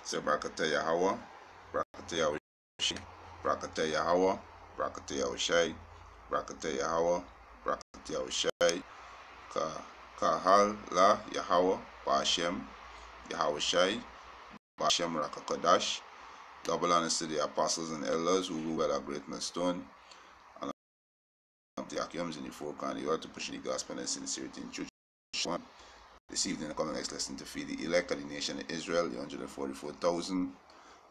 Say Brakata Yahweh, Brakata Yahweh, Brakata Yahweh, Brakata Yahweh, Brakata Yahweh, Brakata Yahweh, Kahal La Yahweh, Bashem, Yahweh Shai, Bashem Rakakadash. Double honors to the apostles and elders who rule by that great millstone, and the Akiums in the four county earth to push the gospel and sincerity in church. This evening, the coming next lesson to feed the elect of the nation of Israel, the 144,000,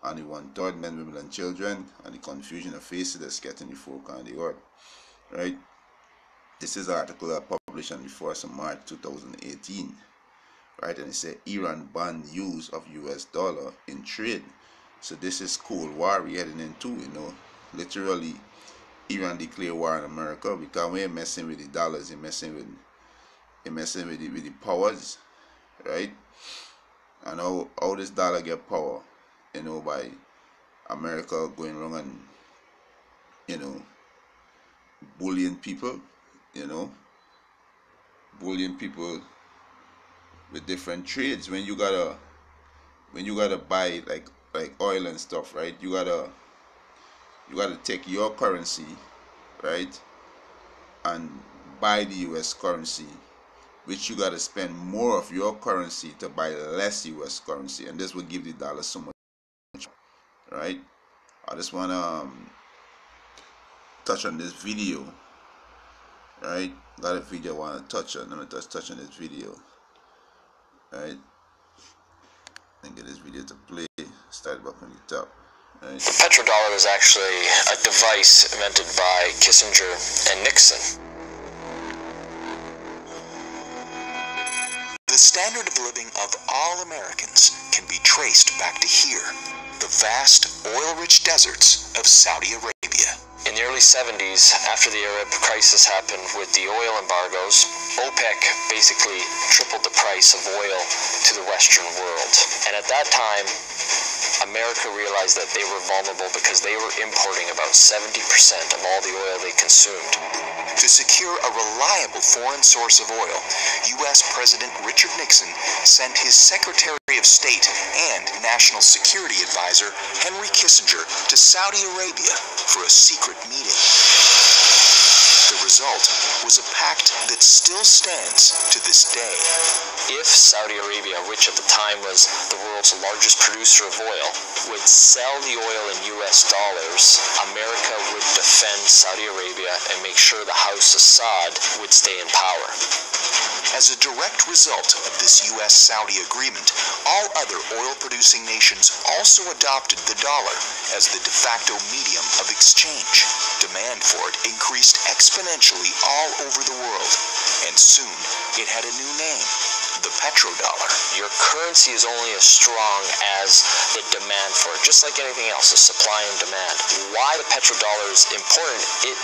and the 1/3 men, women, and children, and the confusion of faces that's getting the four county earth. Right? This is an article that published on the 1st of March 2018. Right? And it said Iran banned use of US dollar in trade. So this is Cold War we're heading into, literally Iran declared war on America because we ain't messing with the dollars, you're messing with the powers, right? And how this dollar get power, by America going around and bullying people, bullying people with different trades. When you gotta buy like oil and stuff, right? You gotta take your currency, right, and buy the US currency, which you gotta spend more of your currency to buy less US currency, and this will give the dollar so much, right? I just wanna touch on this video, right? Got a video I wanna touch on. Let me touch on this video, right? And get this video to play. Start back on the top. Right. The petrodollar was actually a device invented by Kissinger and Nixon. The standard of living of all Americans can be traced back to here, the vast oil-rich deserts of Saudi Arabia. In the early 70s, after the Arab crisis happened with the oil embargoes, OPEC basically tripled the price of oil to the Western world. And at that time, America realized that they were vulnerable because they were importing about 70% of all the oil they consumed. To secure a reliable foreign source of oil, U.S. President Richard Nixon sent his Secretary of State and National Security Advisor Henry Kissinger to Saudi Arabia for a secret meeting. The result was a pact that still stands to this day. If Saudi Arabia, which at the time was the world's largest producer of oil, would sell the oil in US dollars, America would defend Saudi Arabia and make sure the House Assad would stay in power. As a direct result of this U.S.-Saudi agreement, all other oil-producing nations also adopted the dollar as the de facto medium of exchange. Demand for it increased exponentially all over the world, and soon it had a new name, the petrodollar. Your currency is only as strong as the demand for it, just like anything else, the supply and demand. Why the petrodollar is important, it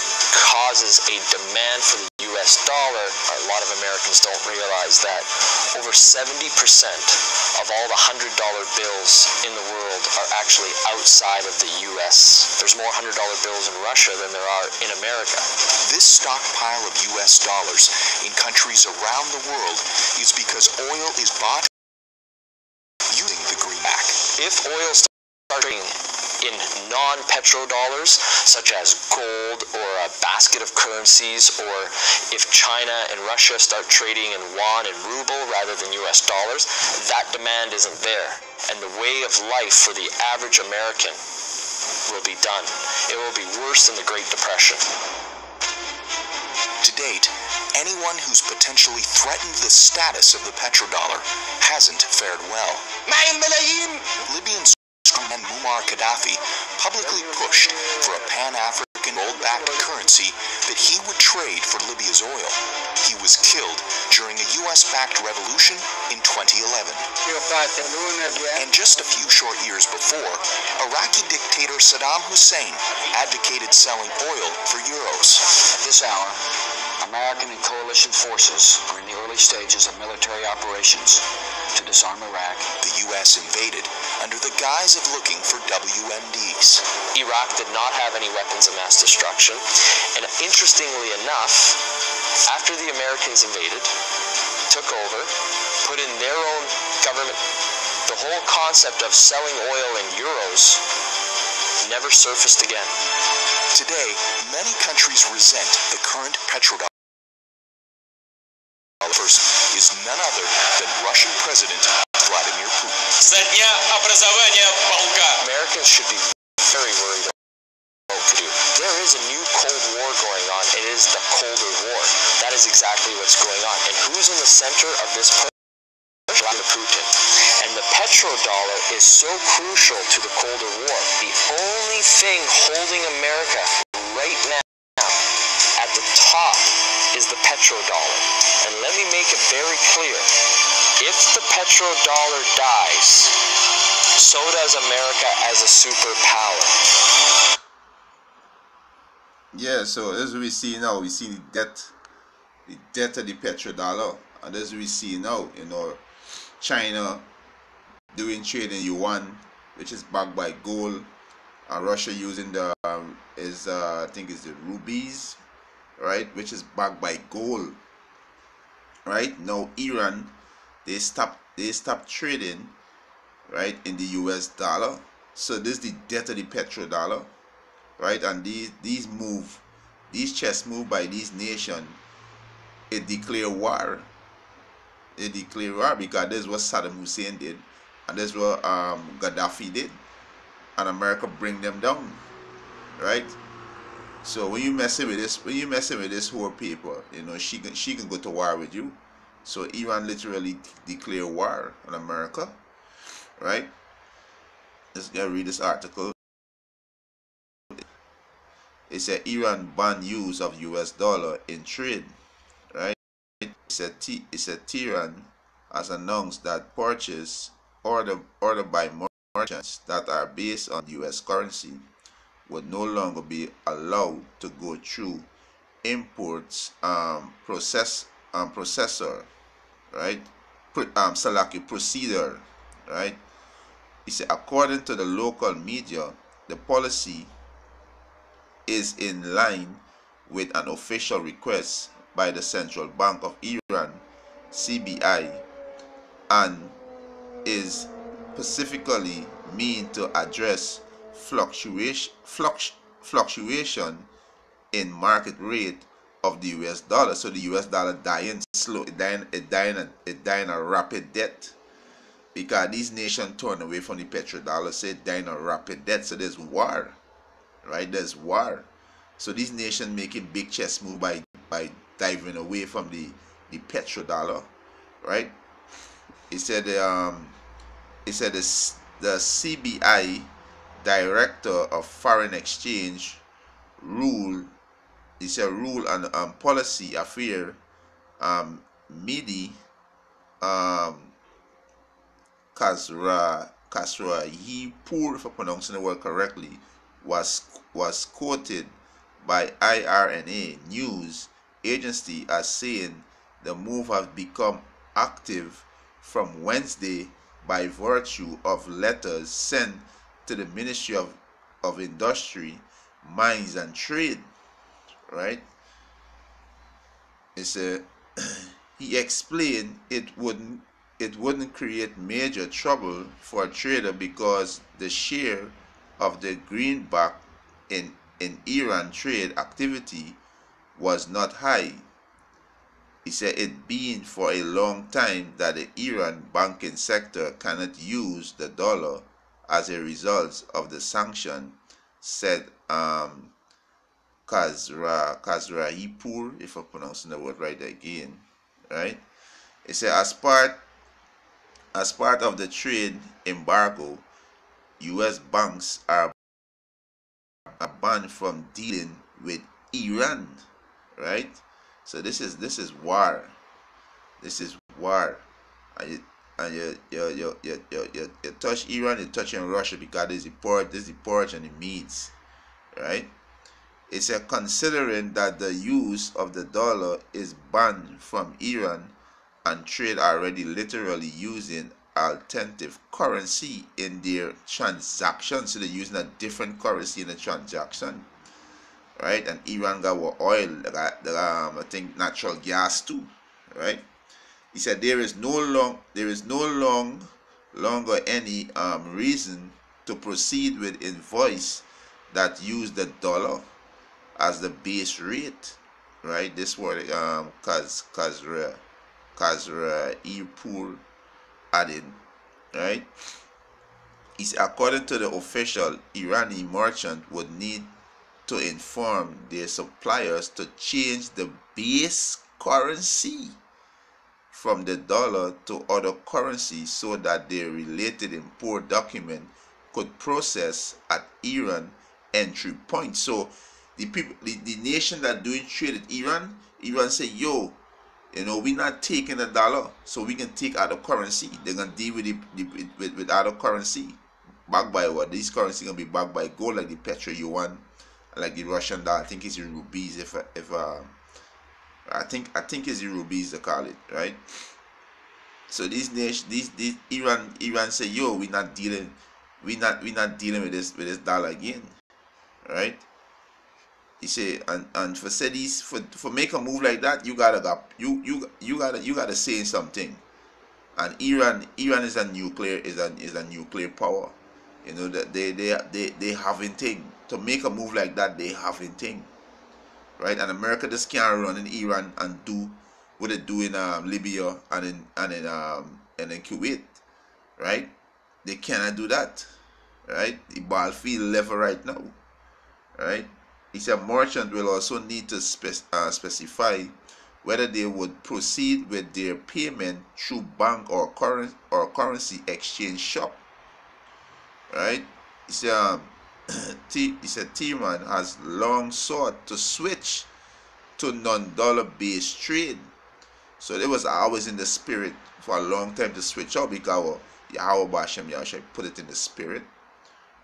causes a demand for the US dollar. A lot of Americans don't realize that over 70% of all the $100 bills in the world are actually outside of the US. There's more $100 bills in Russia than there are in America. This stockpile of US dollars in countries around the world is because oil is bought using the greenback. If oil starts trading in non-petrodollars, such as gold or a basket of currencies, or if China and Russia start trading in yuan and ruble rather than US dollars, that demand isn't there. And the way of life for the average American will be done. It will be worse than the Great Depression. To date, anyone who's potentially threatened the status of the petrodollar hasn't fared well. Libyan strongman Muammar Gaddafi publicly pushed for a Pan-African gold-backed currency that he would trade for Libya's oil. He was killed during a US-backed revolution in 2011. And just a few short years before, Iraqi dictator Saddam Hussein advocated selling oil for euros. At this hour, American and coalition forces are in the early stages of military operations to disarm Iraq. The U.S. invaded under the guise of looking for WMDs. Iraq did not have any weapons of mass destruction, and interestingly enough, after the Americans invaded, took over, put in their own government The whole concept of selling oil in euros never surfaced again. Today, many countries resent the current petrodollar is none other than Russian President Vladimir Putin. Americans should be very worried about Purdue. There is a new Cold War going on. It is the Colder War. That is exactly what's going on. And who's in the center of this push? Vladimir Putin. And the petrodollar is so crucial to the Colder War. The only thing holding America right now at the top is the petrodollar. And let me make it very clear. If the petrodollar dies, so does America as a superpower. Yeah, so as we see now, we see the debt of the petrodollar. And as we see now, you know, China doing trade in yuan, which is backed by gold, and Russia using the I think it's the rupees, right, which is backed by gold. Right now, Iran, they stopped trading, right, in the US dollar. So this is the debt of the petrodollar, right? And these chess move by these nations, it declare war. It declare war because this is what Saddam Hussein did, and this is what Gaddafi did, and America bring them down, right? So when you messing with this whole people, you know, she can go to war with you. So Iran literally declare war on America, right? Let's go read this article. It said Iran ban use of US dollar in trade, right? It said Tehran has announced that purchase ordered by merchants that are based on US currency would no longer be allowed to go through imports processor, right? Procedure, right? He said according to the local media, the policy is in line with an official request by the Central Bank of Iran, CBI, and is specifically meant to address fluctuation in market rate of the US dollar. So the US dollar dying slow, it dying a rapid death because these nations turn away from the petrodollar, so it dying a rapid death. So there's war, right? There's war. So these nations making big chess move by diving away from the petrodollar, right? It said the CBI director of foreign exchange rule on policy affair, Midi Kasrayipour, if I'm pronouncing the word correctly, was quoted by IRNA news agency as saying the move has become active from Wednesday by virtue of letters sent to the Ministry of Industry, Mines and Trade, right? He explained it wouldn't create major trouble for a trader because the share of the greenback in Iran trade activity was not high. He said it been for a long time that the Iran banking sector cannot use the dollar as a result of the sanction, said Kasrayipour, if I'm pronouncing the word right again, right? It said as part of the trade embargo, U.S. banks are banned from dealing with Iran, right? So this is war. This is war, and you touch Iran, you're touching Russia because this is the porch and the meats, right? It's considering that the use of the dollar is banned from Iran and trade already literally using alternative currency in their transactions. So they're using a different currency in the transaction, right? And Iran got oil, they got I think natural gas too, right? He said there is no longer any reason to proceed with invoice that use the dollar as the base rate, right? This what Kazra Irpur added, right? Is according to the official, Iranian merchant would need to inform their suppliers to change the base currency from the dollar to other currency so that their related import document could process at Iran entry point. So the people, the nation that doing trade at Iran say, yo, we're not taking the dollar, so we can take other currency. They're gonna deal with with other currency. Backed by what? This currency gonna be backed by gold, like the Petro yuan, like the Russian dollar. I think it's in rupees. I think it's the rupees they call it, right? So these Iran say, yo, we're not dealing with this dollar again, right? He say, and for say these for make a move like that, you gotta say something. And Iran is a nuclear power. That they having thing to make a move like that. They having thing, right? And America just can't run in Iran and do what they do in Libya and in Kuwait, right? They cannot do that, right? The battlefield level right now, right? He said merchant will also need to specify whether they would proceed with their payment through bank or currency exchange shop, right? He said Tehran has long sought to switch to non-dollar based trade. So it was always in the spirit for a long time to switch out, because Yahweh Bashem Yahushai put it in the spirit,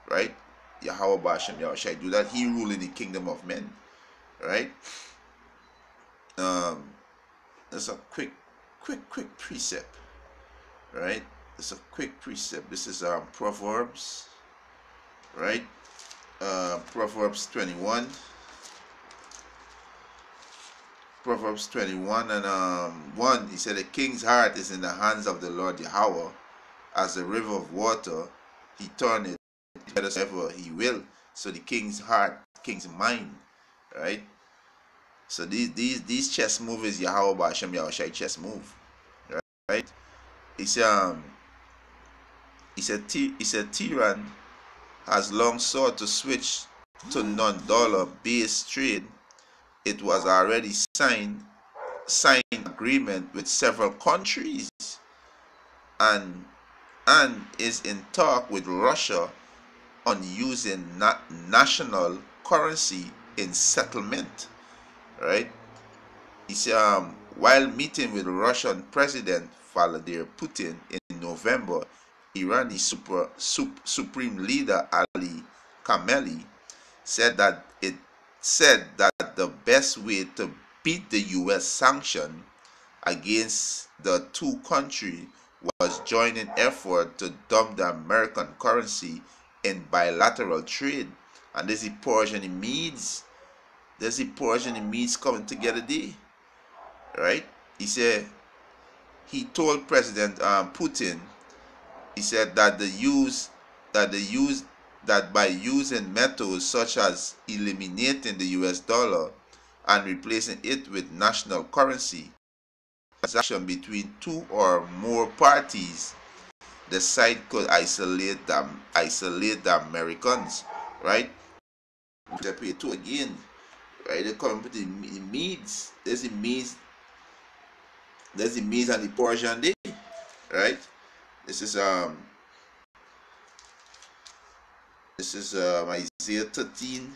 right? Yahweh Bashem Yahushai do that. He rule in the kingdom of men, right? There's a quick precept, right? It's a quick precept. This is Proverbs, right? Proverbs 21. Proverbs 21 and 1. He said, the king's heart is in the hands of the Lord Yahweh, as the river of water. He turneth it wherever he will. So the king's heart, king's mind, right? So these chess move is Yahweh Ba'Shem Yahushai chess move, right? He said Tehran has long sought to switch to non-dollar based trade. It was already signed agreement with several countries and is in talk with Russia on using national currency in settlement, right? He said while meeting with Russian President Vladimir Putin in November, Iranian Supreme Leader Ali Khamenei said that the best way to beat the U.S. sanction against the two countries was joining effort to dump the American currency in bilateral trade. And there's the Persian and the Medes. There's the Persian and the Medes coming together there, right? He said he told President Putin. He said that that by using methods such as eliminating the US dollar and replacing it with national currency, transaction between two or more parties, the side could isolate the Americans, right? They pay two again, right? They come with the Medes. There's the Medes and the Persian there, right? This is Isaiah 13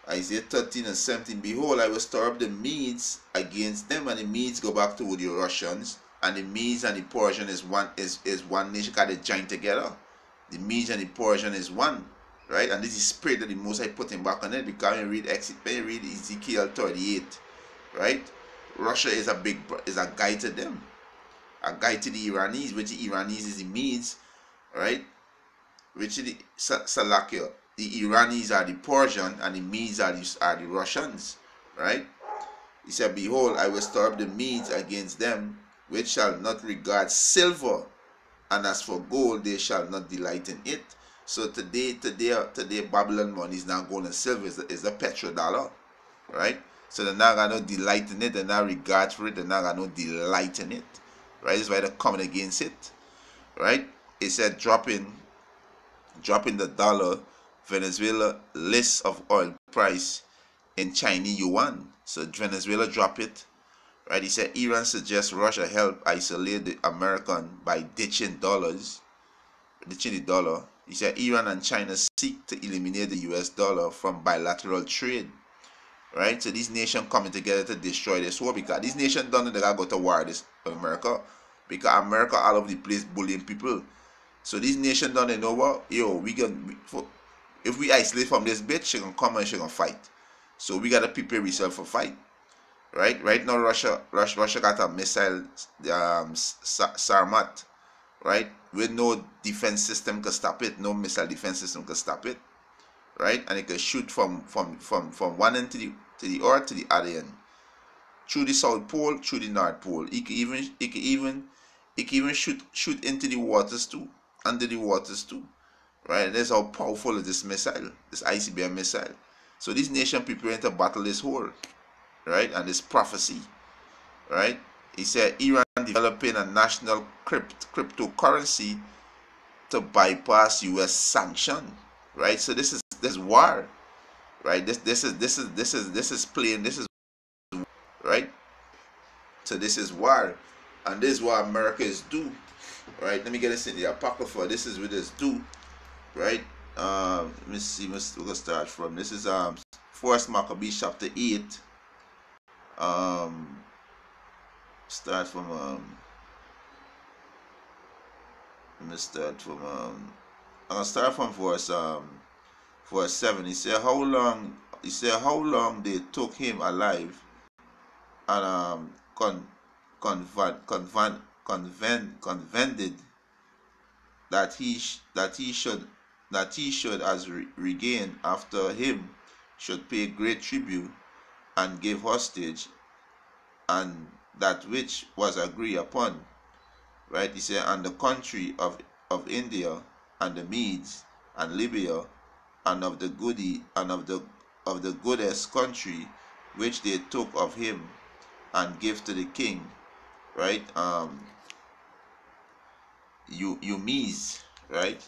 and 17. Behold, I will stir up the Medes against them, and the Medes go back to the Russians, and the Medes and the Persian is one nation, because they join together. The Medes and the Persian is one, right? And this is spirit that the Most High putting back on it, because when you read Ezekiel 38, right? Russia is a guide to them, a guide to the Iranis, which the Iranis is the Medes, right? Which is the Salakia. The Iranis are the Persian, and the Medes are the Russians, right? He said, behold, I will stir up the Medes against them, which shall not regard silver and as for gold, they shall not delight in it. So today Babylon money is now gold and silver, is the petrodollar, right? So they're not got no delight in it, they're not regard for it, they're not got no delight in it, right? That's why they're coming against it, right? It said dropping the dollar, Venezuela list of oil price in Chinese yuan. So Venezuela drop it, right? He said Iran suggests Russia help isolate the American by ditching the dollar. He said Iran and China seek to eliminate the US dollar from bilateral trade. Right? So these nations coming together to destroy this war, because these nations don't know they gotta go to war this America. Because America all over the place bullying people. So these nations don't know what? Yo, if we isolate from this bitch, she gonna come and she gonna fight. So we gotta prepare ourselves for fight. Right? Right now Russia got a missile Sarmat, right? With no defense system can stop it, no missile defense system can stop it. Right? And it can shoot from one end to the earth to the other end. Through the South Pole, through the North Pole. It can even shoot into the waters too. Under the waters too. Right? That's how powerful is this missile, this ICBM missile. So these nations preparing to battle this whole, right? And this prophecy. Right? He said Iran developing a national cryptocurrency to bypass US sanction. Right? So this is war. Right? This is plain, this is right? So this is war. And this is what America is do. Right? Let me get this in the Apocrypha. This is what this do. Right? Let me see, we're gonna start from this is First Maccabees chapter 8. Start from let me start from I'm gonna start from verse 7. He said how long they took him alive and convented that he should as regain after him should pay great tribute and give hostage, and that which was agreed upon. Right? He said, and the country of India and the Medes and Libya and of the goodest country which they took of him and gave to the king. Right? Umeez, right?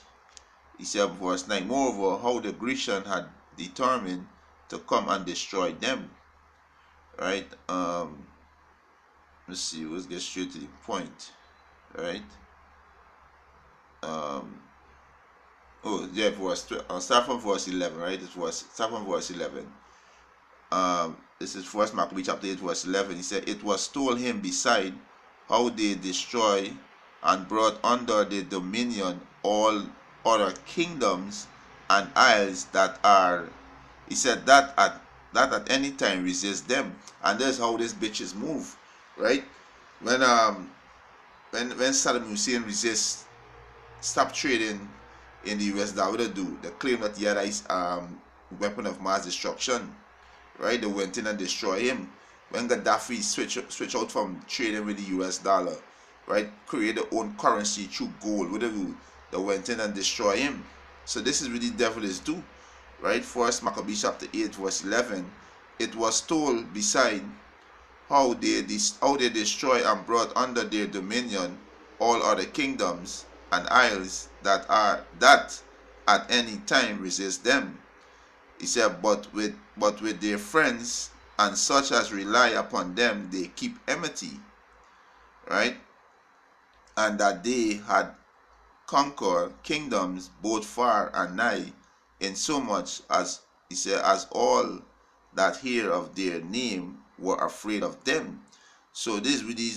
He said verse 9, moreover, how the Grecian had determined to come and destroy them. Right? Let's see, let's get straight to the point. Right? Oh yeah, I'll start from verse 11, right? Start from verse 11. This is First Maccabees chapter 8 verse 11. He said, it was told him beside how they destroy and brought under their dominion all other kingdoms and isles that are, he said, that at any time resist them. And that's how these bitches move, right? When Saddam Hussein resists, stop trading in the US, that would do. They claim that he had a weapon of mass destruction, right? They went in and destroyed him. When Gaddafi switch out from trading with the US dollar, right, create their own currency through gold, whatever, they went in and destroy him. So this is what the devil is do, right? First Maccabees chapter 8 verse 11. It was told beside how they destroy and brought under their dominion all other kingdoms and isles that at any time resist them. He said, but with their friends and such as rely upon them, they keep enmity, right? And that they had conquered kingdoms both far and nigh, in so much as, he said, as all that hear of their name were afraid of them. So this with these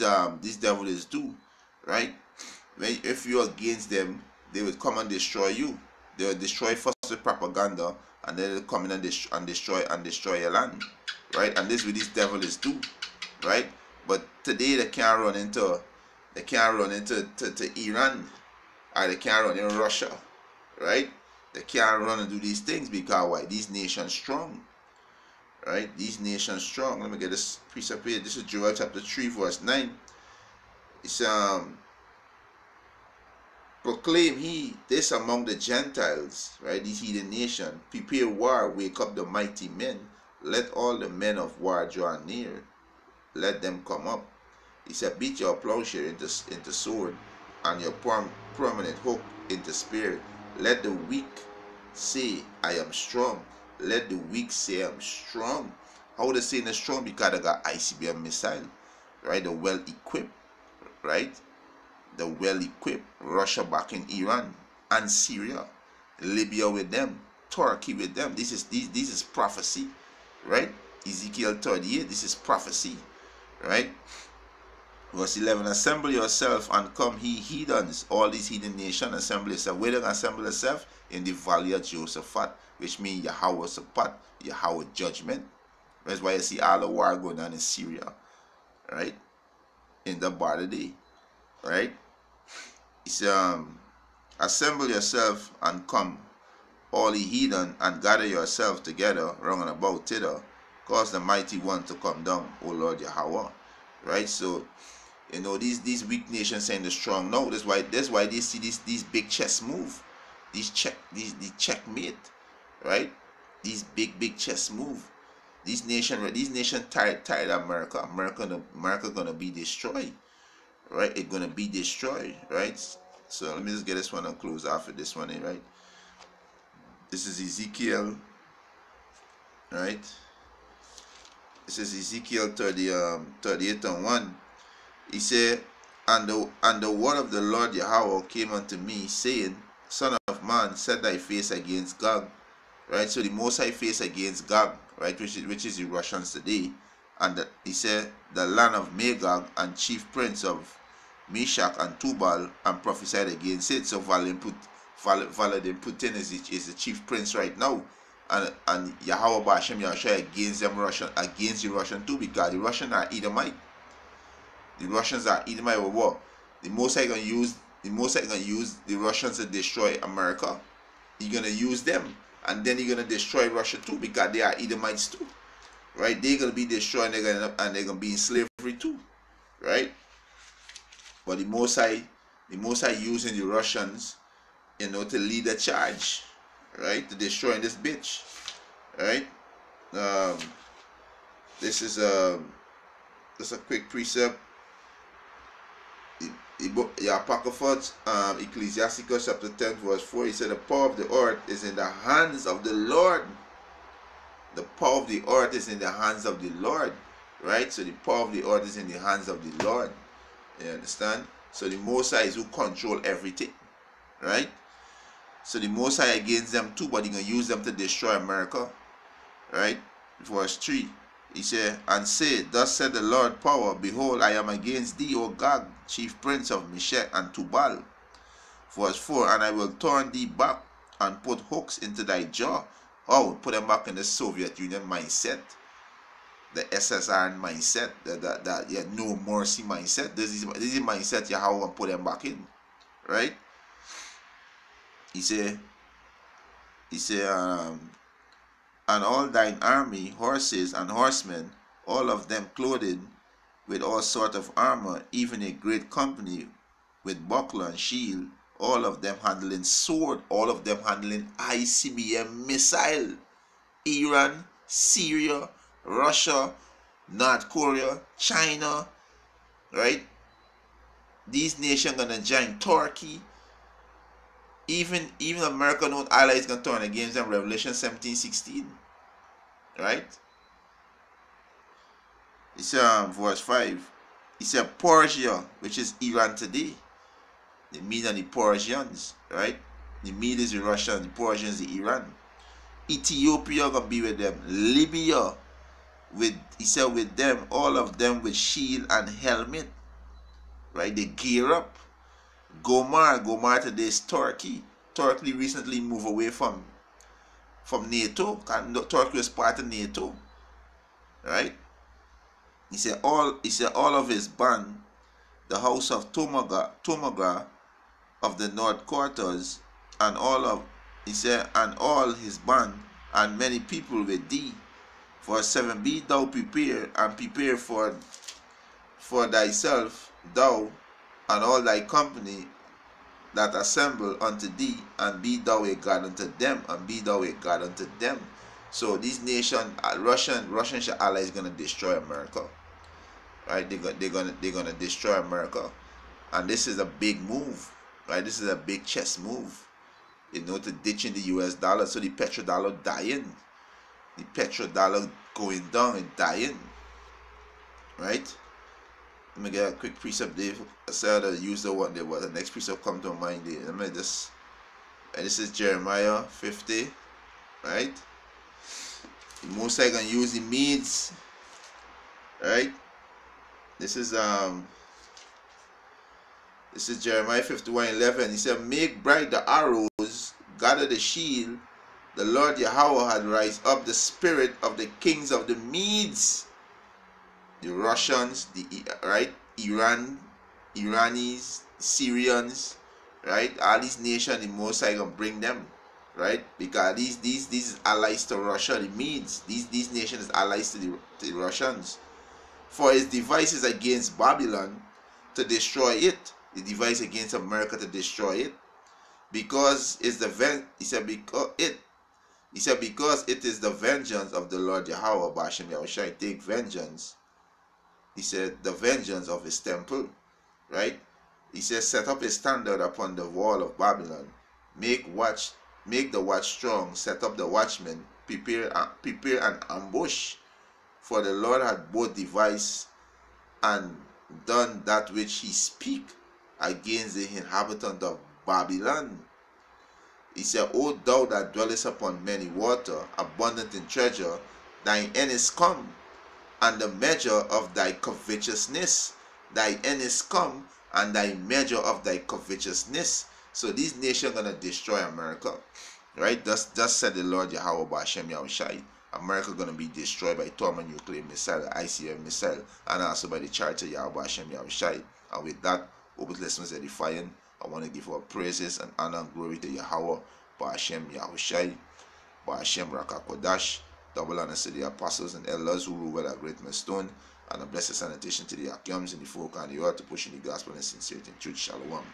devils do, right? If you're against them, they will come and destroy you. They will destroy first with propaganda, and then they'll come in and destroy your land, right? And this with these devils do, right? But today they can't run into Iran, or they can't run in Russia, right? They can't run and do these things because why? These nations strong, right? These nations strong. Let me get this precept here. This is Joel chapter 3 verse 9. It's proclaim this among the Gentiles, right? These heathen nation, prepare war, wake up the mighty men, let all the men of war draw near, let them come up. He said, beat your plowshare into sword, and your prominent hook into spear. Let the weak say, I am strong. Let the weak say, I'm strong. How they say they're strong? Because they got ICBM missile, right? They're well equipped, right? They're well equipped. Russia back in Iran and Syria, Libya with them, Turkey with them. This is prophecy, right? Ezekiel 38. This is prophecy, right? Verse 11, assemble yourself and come, ye heathens, all these heathen nations, assemble yourself. Where they can assemble yourself? In the valley of Josaphat, which means Yahweh Sapat, Yahweh judgment. That's why you see all the war going on in Syria, right? In the border day, right? It's assemble yourself and come, all ye heathen, and gather yourself together round and about thither, cause the mighty one to come down, O Lord Yahweh. Right? So, you know, these weak nations saying the strong. No, that's why they see these big chess move, these checkmate, right? These big chess move. These nation tired of America. America gonna be destroyed, right? It's gonna be destroyed, right? So let me just get this one and close after this one, right? This is Ezekiel, right? This is Ezekiel 38:1. He said, and the word of the Lord Yahweh came unto me, saying, Son of man, set thy face against Gog. Right? So the Most High face against Gog, right? Which is the Russians today. And he said, the land of Magog and chief prince of Meshach and Tubal, and prophesied against it. So Vladimir Putin is the chief prince right now. And Yahweh Bashem Yahshua against the Russian too, because the Russians are Edomite. The Russians are Edomite with what? The Most High gonna use the Russians to destroy America. He's gonna use them, and then he's gonna destroy Russia too, because they are Edomites too. Right? They're gonna be destroyed, and they're gonna be in slavery too. Right? But the Most High using the Russians, you know, to lead the charge, right, to destroying this bitch, right? This is just a quick precept. The Apocrypha, Ecclesiasticus chapter 10 verse 4. He said, the power of the earth is in the hands of the Lord. The power of the earth is in the hands of the Lord, right? So the power of the earth is in the hands of the Lord. You understand? So the Most High is who control everything, right? So the Most High against them too, but he gonna use them to destroy America, right? Verse 3, he said, and say, thus said the Lord power, behold, I am against thee, O Gog, chief prince of Meshach and Tubal. Verse 4, and I will turn thee back and put hooks into thy jaw. Oh, put them back in the Soviet Union mindset, the SSR mindset, that no mercy mindset. This is mindset you how to put them back in, right? He said, and all thine army, horses and horsemen, all of them clothed with all sort of armor, even a great company with buckler and shield, all of them handling sword, all of them handling ICBM missile. Iran, Syria, Russia, North Korea, China, right? These nations gonna join Turkey. Even American own allies gonna turn against them. Revelation 17:16, right? It's verse 5. He said Persia, which is Iran today. The Mede and the Persians, right? The Mede is the Russian, the Persians the Iran. Ethiopia gonna be with them. Libya, he said with them, all of them with shield and helmet, right? They gear up. Gomar today is Turkey. Turkey recently moved away from NATO. Turkey was part of NATO, right? He said all of his band, the house of Tomaga of the north quarters, and all his band, and many people with thee. Verse 7, be thou prepared, and prepare for thyself, thou and all thy company that assemble unto thee, and be thou a God unto them, and be thou a God unto them. So these nations, Russian ally is gonna destroy America, right? They're gonna destroy America, and this is a big move, right? This is a big chess move, you know, to ditching the US dollar. So the petrodollar dying, the petrodollar going down and dying, right? Let me get a quick precept there. I said I use the one there, but the next precept come to mind there. Let me just, and this is Jeremiah 50, right? Most I can use the Medes, right? This is Jeremiah 51:11. He said, make bright the arrows, gather the shield. The Lord Yahweh had raised up the spirit of the kings of the Medes, the Russians, the Iranis, Syrians, right? All these nations, the Most High gonna bring them, right? Because these allies to Russia, the Medes, these nations allies to the Russians. For his devices against Babylon to destroy it, the device against America to destroy it, because it's the because it is the vengeance of the Lord Yahweh, Bashem Yahushai, take vengeance. He said, the vengeance of his temple, right? He says, set up a standard upon the wall of Babylon, make the watch strong, set up the watchmen, prepare an ambush. For the Lord had both devised and done that which he speak against the inhabitant of Babylon. He said, O thou that dwellest upon many water, abundant in treasure, thine end is come, and the measure of thy covetousness. Thy end is come, and thy measure of thy covetousness. So these nations are going to destroy America, right? Thus said the Lord Yahweh Ba'Shem Yahushai. America going to be destroyed by thermonuclear missile, ICF missile, and also by the charter Yahweh Ba'Shem Yahushai. And with that, Obed listeners edifying, I want to give our praises and honor and glory to Yahweh Ba'Shem Yahushai, Ba'Shem Rakakodash. Double honor to the apostles and elders who rule with a great millstone, and a blessed sanitation to the Akiams in the folk and the earth to push in the gospel and sincerity and truth. Shalom.